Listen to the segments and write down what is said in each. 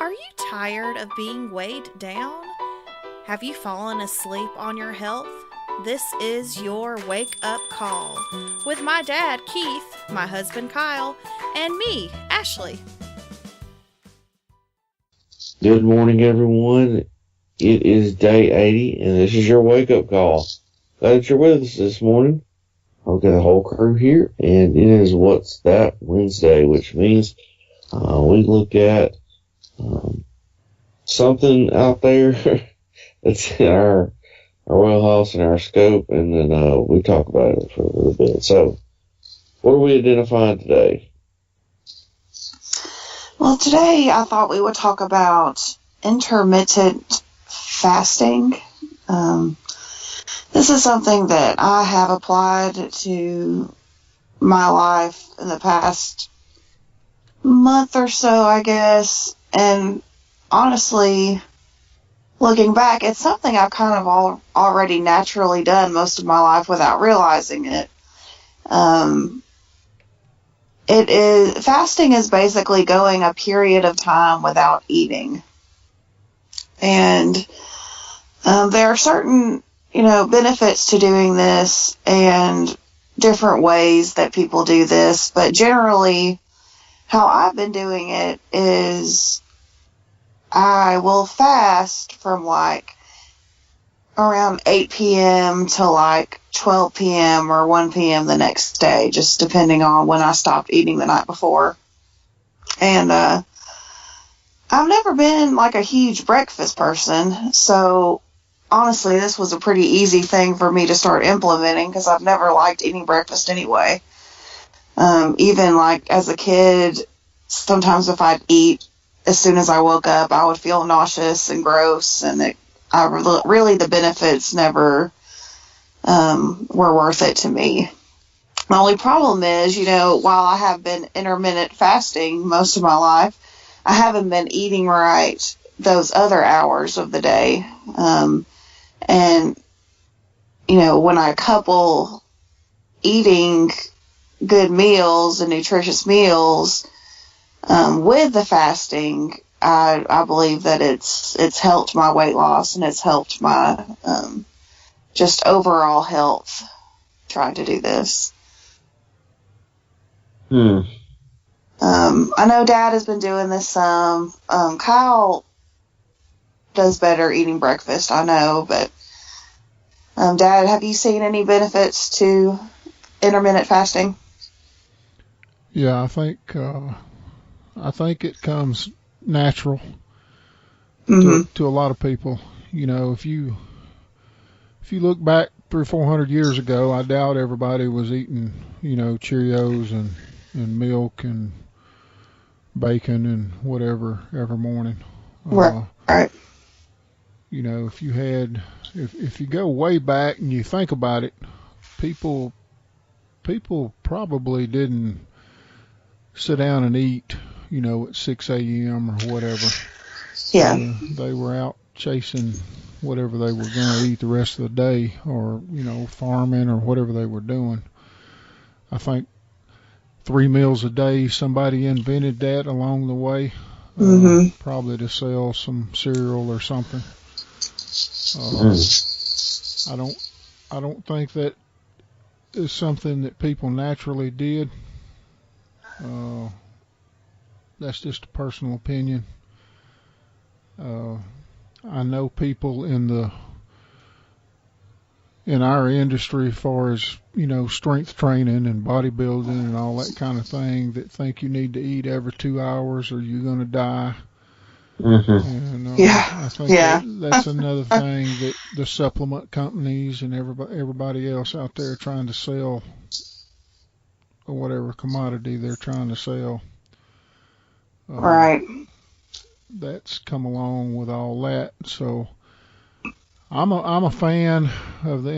Are you tired of being weighed down? Have you fallen asleep on your health? This is your wake up call with my dad, Keith, my husband, Kyle, and me, Ashley. Good morning, everyone. It is day 80, and this is your wake-up call. Glad that you're with us this morning. I've got a whole crew here, and it is What's That Wednesday, which means we look at something out there that's in our wheelhouse and our scope, and then we talk about it for a little bit. So, what are we identifying today? Well, today I thought we would talk about intermittent fasting. This is something that I have applied to my life in the past month or so, I guess. And honestly, looking back, it's something I've kind of already naturally done most of my life without realizing it. Fasting is basically going a period of time without eating. And there are certain, benefits to doing this and different ways that people do this. But generally, how I've been doing it is I will fast from around 8 p.m. to 12 p.m. or 1 p.m. the next day, just depending on when I stopped eating the night before. And I've never been a huge breakfast person, so honestly, this was a pretty easy thing for me to start implementing because I've never liked eating breakfast anyway. Even as a kid, sometimes if I'd eat as soon as I woke up, I would feel nauseous and gross, and really the benefits never were worth it to me. My only problem is, while I have been intermittent fasting most of my life, I haven't been eating right those other hours of the day. And, when I couple eating good meals and nutritious meals with the fasting, I believe that it's helped my weight loss and it's helped my just overall health trying to do this. I know Dad has been doing this some. Kyle does better eating breakfast, I know, but Dad, have you seen any benefits to intermittent fasting? Yeah, I think it comes natural to a lot of people. If you look back 300 or 400 years ago, I doubt everybody was eating, Cheerios and milk and bacon and whatever every morning. Right. If you go way back and you think about it, people probably didn't sit down and eat, at 6 a.m. or whatever. Yeah. They were out chasing whatever they were going to eat the rest of the day, or, farming or whatever they were doing. I think 3 meals a day, somebody invented that along the way, probably to sell some cereal or something. I don't think that is something that people naturally did. That's just a personal opinion. I know people in our industry, as far as strength training and bodybuilding and all that kind of thing, that think you need to eat every 2 hours or you're going to die. And I think that's another thing that the supplement companies and everybody else out there trying to sell, or whatever commodity they're trying to sell. Right. That's come along with all that. So I'm a fan of the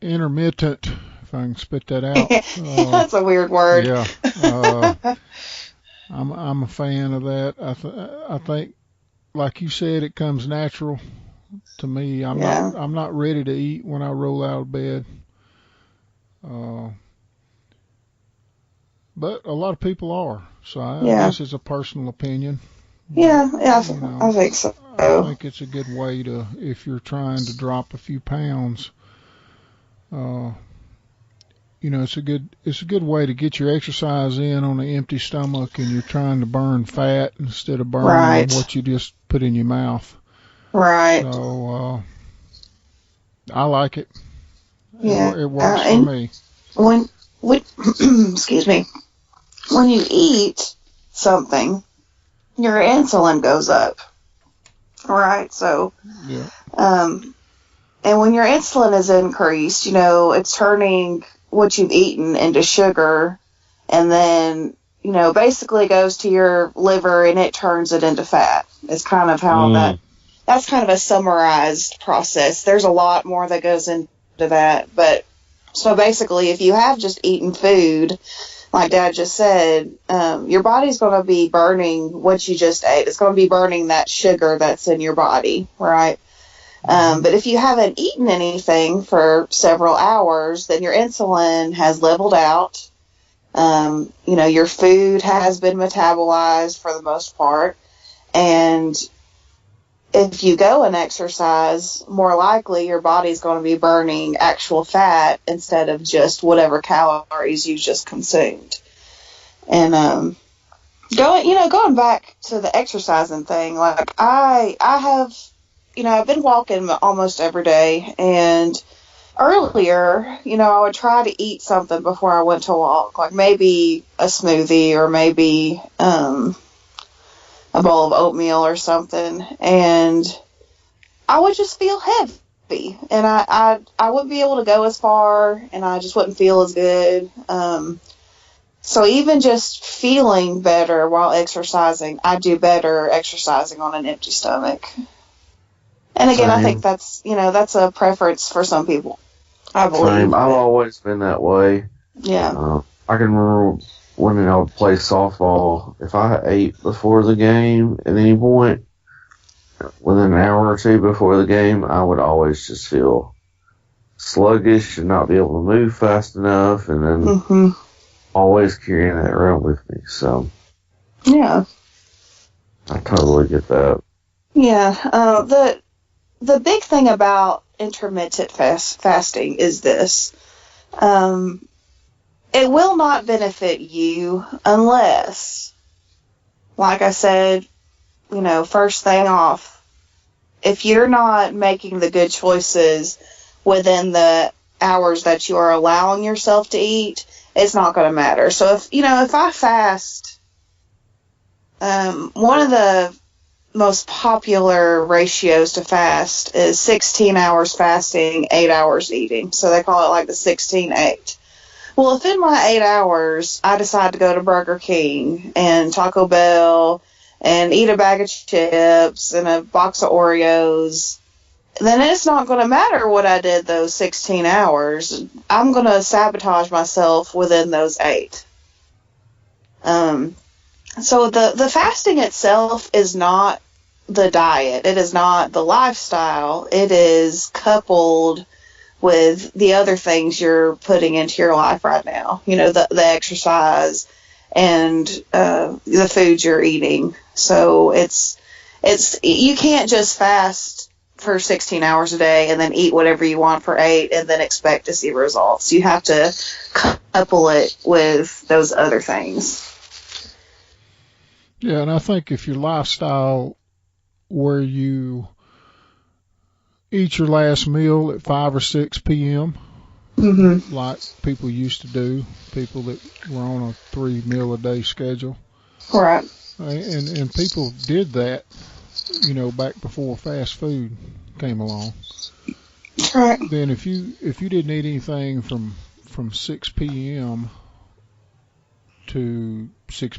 intermittent, if I can spit that out. That's a weird word. Yeah. I'm a fan of that. I think, like you said, it comes natural to me. I'm not ready to eat when I roll out of bed. But a lot of people are. So I guess it's a personal opinion. Yeah, yeah, You I know, think so. I think it's a good way to, if you're trying to drop a few pounds, uh, it's a good way to get your exercise in on an empty stomach, and you're trying to burn fat instead of burning Right, what you just put in your mouth. right. So I like it. Yeah, It works for and me. when excuse me, when you eat something, your insulin goes up, right? So, Yeah. um, and when your insulin is increased, it's turning what you've eaten into sugar, and then, basically goes to your liver and it turns it into fat. It's kind of how that's kind of a summarized process. There's a lot more that goes into that, but so basically, if you have just eaten food, like Dad just said, your body's going to be burning what you just ate. It's going to be burning that sugar that's in your body, right? But if you haven't eaten anything for several hours, then your insulin has leveled out. Your food has been metabolized for the most part. And if you go and exercise, more likely your body's going to be burning actual fat instead of just whatever calories you just consumed. And going back to the exercising thing, like I have, I've been walking almost every day, and earlier, I would try to eat something before I went to walk, like maybe a smoothie or maybe a bowl of oatmeal or something, and I would just feel heavy, and I wouldn't be able to go as far, and I just wouldn't feel as good. So even just feeling better while exercising, I do better exercising on an empty stomach. And again, I think Same. that's a preference for some people, I Same. believe. I've But always been that way. yeah, I can remember when I would play softball, if I ate before the game at any point, within an hour or two before the game, I would always just feel sluggish and not be able to move fast enough, and then hmm always carrying that around with me. So yeah, I totally get that. yeah. The big thing about intermittent fasting is this. It will not benefit you unless, like I said, first thing off, if you're not making the good choices within the hours that you are allowing yourself to eat, it's not going to matter. So if I fast, one of the most popular ratios to fast is 16 hours fasting, 8 hours eating. So they call it like the 16-8. Well, if in my 8 hours I decide to go to Burger King and Taco Bell and eat a bag of chips and a box of Oreos, then it's not going to matter what I did those 16 hours. I'm going to sabotage myself within those 8. So the fasting itself is not the diet. It is not the lifestyle. It is coupled with the other things you're putting into your life right now. The exercise and the food you're eating. So it's you can't just fast for 16 hours a day and then eat whatever you want for 8 and then expect to see results. You have to couple it with those other things. Yeah, and I think if your lifestyle where you eat your last meal at 5 or 6 p.m., Mm-hmm. like people used to do, people that were on a 3 meal a day schedule. Right. And people did that, back before fast food came along. Right. Then if you didn't eat anything from 6 p.m. to 6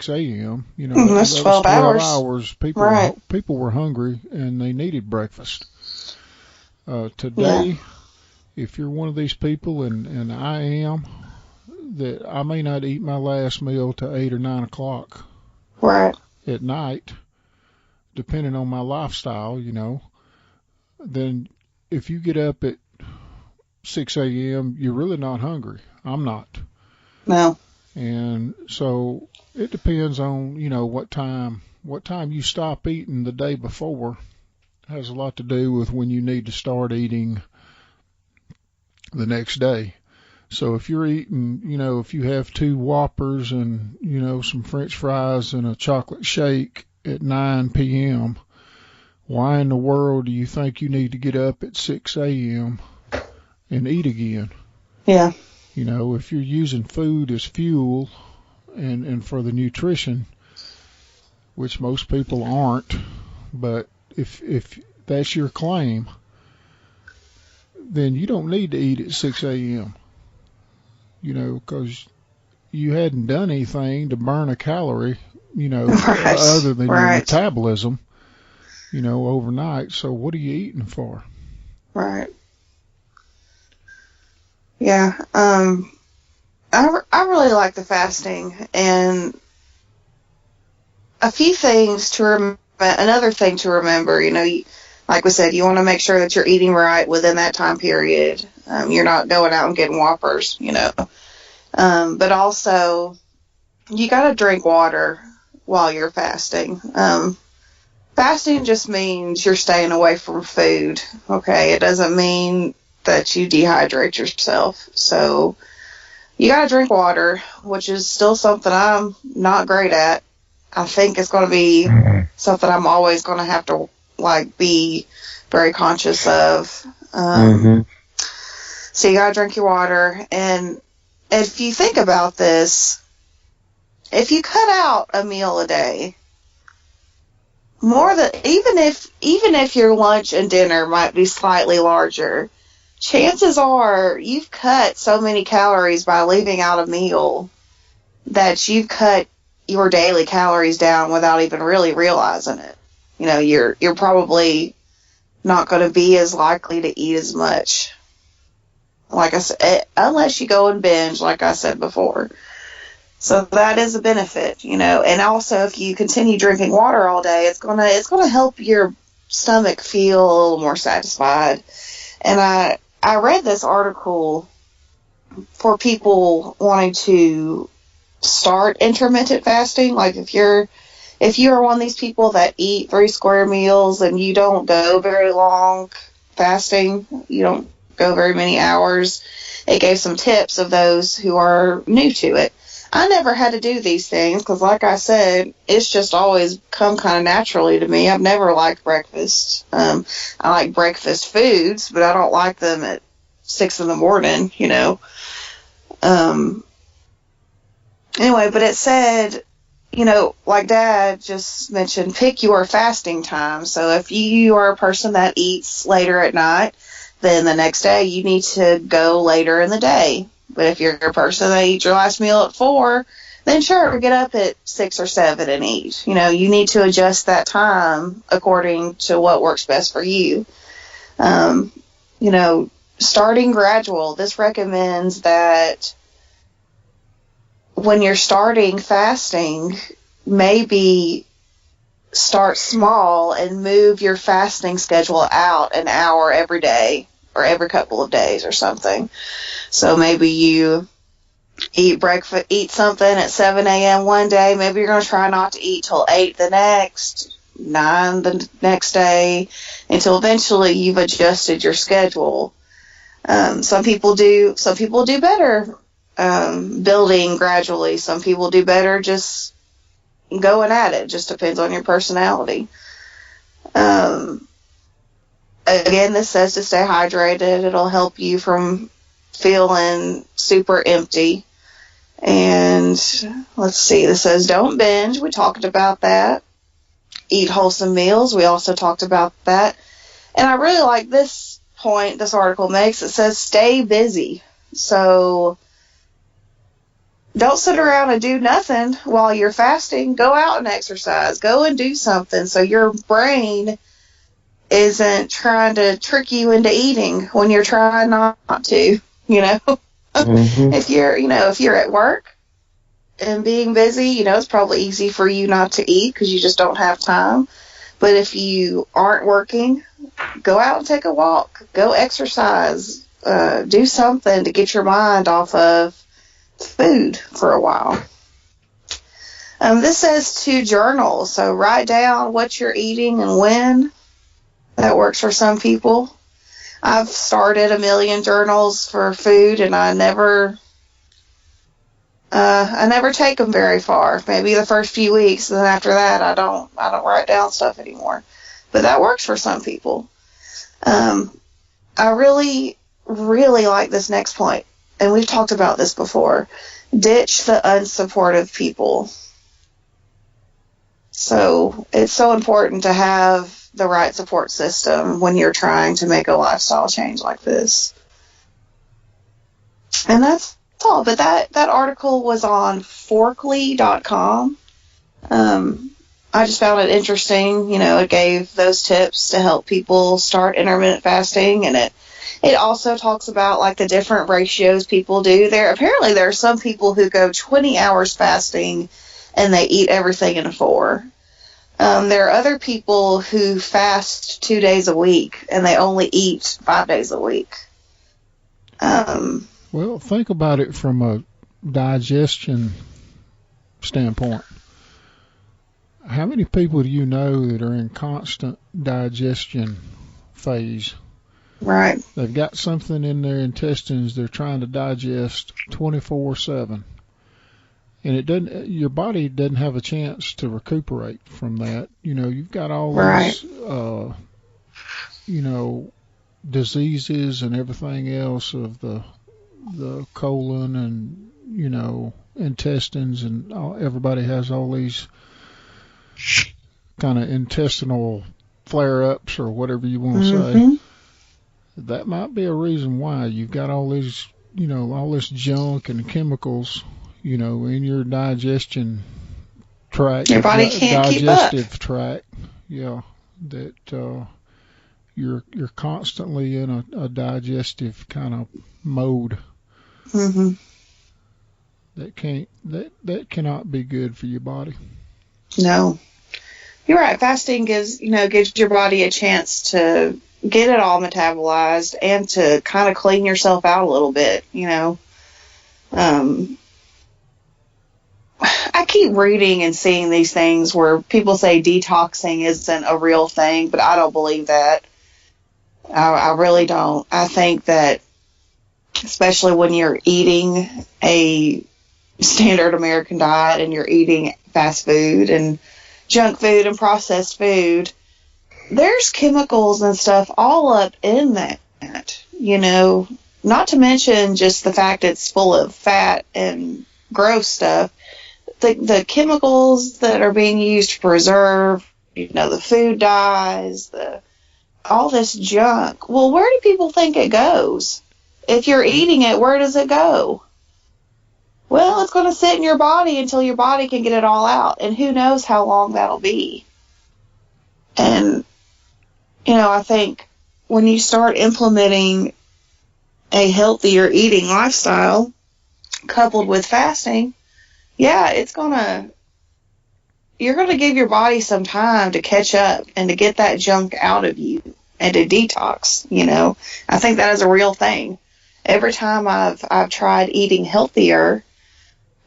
a.m., That's that was 12 12 hours. hours. Right. People were hungry and they needed breakfast. Yeah. Today, if you're one of these people, and I am, that I may not eat my last meal till 8 or 9 o'clock Right. at night, depending on my lifestyle, then if you get up at 6 a.m., you're really not hungry. I'm not. No. And so it depends on, what time you stop eating the day before has a lot to do with when you need to start eating the next day. So if you're eating, if you have 2 Whoppers and, some French fries and a chocolate shake at 9 p.m., why in the world do you think you need to get up at 6 a.m. and eat again? Yeah. If you're using food as fuel and for the nutrition, which most people aren't, but if that's your claim, then you don't need to eat at 6 a.m., because you hadn't done anything to burn a calorie, Right. other than your Right. metabolism, overnight. So what are you eating for? Right. Yeah. I really like the fasting, and a few things to another thing to remember, like we said, you want to make sure that you're eating right within that time period. You're not going out and getting Whoppers, but also you got to drink water while you're fasting. Fasting just means you're staying away from food. Okay. It doesn't mean that you dehydrate yourself. So you got to drink water, which is still something I'm not great at. I think it's going to be something I'm always going to have to be very conscious of. So you got to drink your water. And if you think about this, if you cut out a meal a day, even if your lunch and dinner might be slightly larger, chances are you've cut so many calories by leaving out a meal that you've cut your daily calories down without even really realizing it. You're probably not going to be as likely to eat as much. Like I said, unless you go and binge, like I said before. So that is a benefit, and also if you continue drinking water all day, it's going to help your stomach feel a little more satisfied. And I read this article for people wanting to start intermittent fasting. Like if you are one of these people that eat 3 square meals and you don't go very long fasting, you don't go very many hours, it gave some tips of those who are new to it. I never had to do these things because, like I said, it's just always come kind of naturally to me. I've never liked breakfast. I like breakfast foods, but I don't like them at 6 in the morning, Anyway, but it said, like Dad just mentioned, pick your fasting time. So if you are a person that eats later at night, then the next day you need to go later in the day. But if you're a person that eats your last meal at 4, then sure, get up at 6 or 7 and eat. You need to adjust that time according to what works best for you. Starting gradual. This recommends that when you're starting fasting, maybe start small and move your fasting schedule out an hour every day or every couple of days or something. So maybe you eat something at 7 a.m. one day. Maybe you're going to try not to eat till 8 the next, 9 the next day, until eventually you've adjusted your schedule. Some people do better building gradually. Some people do better just going at it. Just depends on your personality. Again, this says to stay hydrated. It'll help you from feeling super empty. And let's see, this says don't binge. We talked about that. Eat wholesome meals. We also talked about that. And I really like this point this article makes. It says stay busy. So don't sit around and do nothing while you're fasting. Go out and exercise. Go and do something so your brain isn't trying to trick you into eating when you're trying not to, If you're at work and being busy, it's probably easy for you not to eat because you just don't have time. But if you aren't working, go out and take a walk. Go exercise. Do something to get your mind off of food for a while. This says to journal, so write down what you're eating and when. That works for some people. I've started a million journals for food, and I never take them very far. Maybe the first few weeks, and then after that, I don't write down stuff anymore. But that works for some people. I really, really like this next point, and we've talked about this before. Ditch the unsupportive people. So it's so important to have the right support system when you're trying to make a lifestyle change like this. And that's all. But that article was on forkly.com. I just found it interesting. It gave those tips to help people start intermittent fasting, and it also talks about like the different ratios people do. Apparently there are some people who go 20 hours fasting and they eat everything in 4. There are other people who fast 2 days a week and they only eat 5 days a week. Well, think about it from a digestion standpoint. How many people do you know that are in constant digestion phase? Right. They've got something in their intestines they're trying to digest 24/7. And your body doesn't have a chance to recuperate from that. You've got all these, diseases and everything else of the colon and, intestines, and everybody has all these kind of intestinal flare-ups or whatever you want to say. That might be a reason why you've got all these, all this junk and chemicals in your digestion tract, your body can't keep up. Digestive tract, that you're constantly in a digestive kind of mode. That cannot be good for your body. No, you're right. Fasting gives your body a chance to get it all metabolized and to kind of clean yourself out a little bit. I keep reading and seeing these things where people say detoxing isn't a real thing, but I don't believe that. I really don't. I think that, especially when you're eating a standard American diet and you're eating fast food and junk food and processed food, there's chemicals and stuff all up in that, not to mention just the fact it's full of fat and gross stuff. The chemicals that are being used to preserve, the food dyes, all this junk. Well, where do people think it goes? If you're eating it, where does it go? Well, it's going to sit in your body until your body can get it all out, and who knows how long that'll be. And, I think when you start implementing a healthier eating lifestyle coupled with fasting, you're going to give your body some time to catch up and to get that junk out of you and to detox. I think that is a real thing. Every time I've tried eating healthier,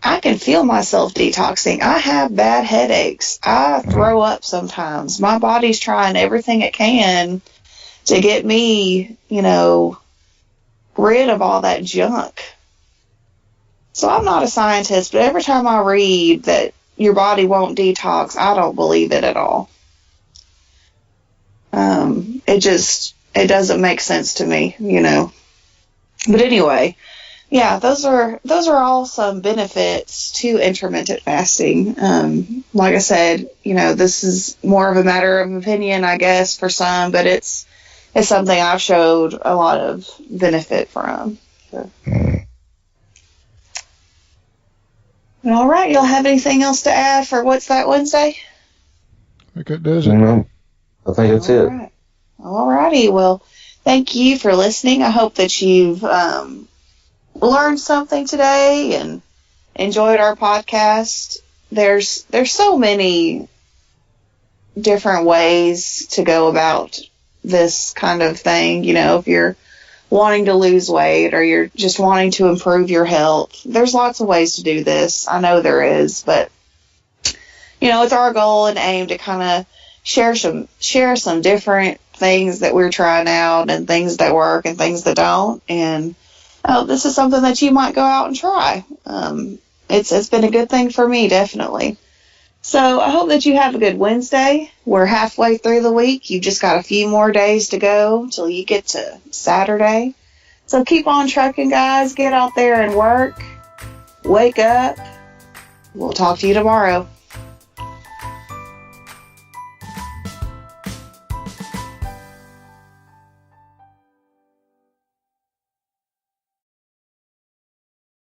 I can feel myself detoxing. I have bad headaches. I throw up sometimes. My body's trying everything it can to get me, rid of all that junk. So I'm not a scientist, but every time I read that your body won't detox, I don't believe it at all. It doesn't make sense to me, But anyway, those are all some benefits to intermittent fasting. Like I said, this is more of a matter of opinion, I guess, for some, but it's something I've showed a lot of benefit from. So. All right, y'all have anything else to add for What's That Wednesday? I think it does it. No, I think that's it. Right. All righty. Well, thank you for listening. I hope that you've learned something today and enjoyed our podcast. There's so many different ways to go about this kind of thing. If you're wanting to lose weight, or you're just wanting to improve your health. There's lots of ways to do this. I know there is, but it's our goal and aim to kind of share some different things that we're trying out, and things that work and things that don't. And this is something that you might go out and try. It's been a good thing for me, definitely. So I hope that you have a good Wednesday. We're halfway through the week. You've just got a few more days to go till you get to Saturday. So keep on trucking, guys. Get out there and work. Wake up. We'll talk to you tomorrow.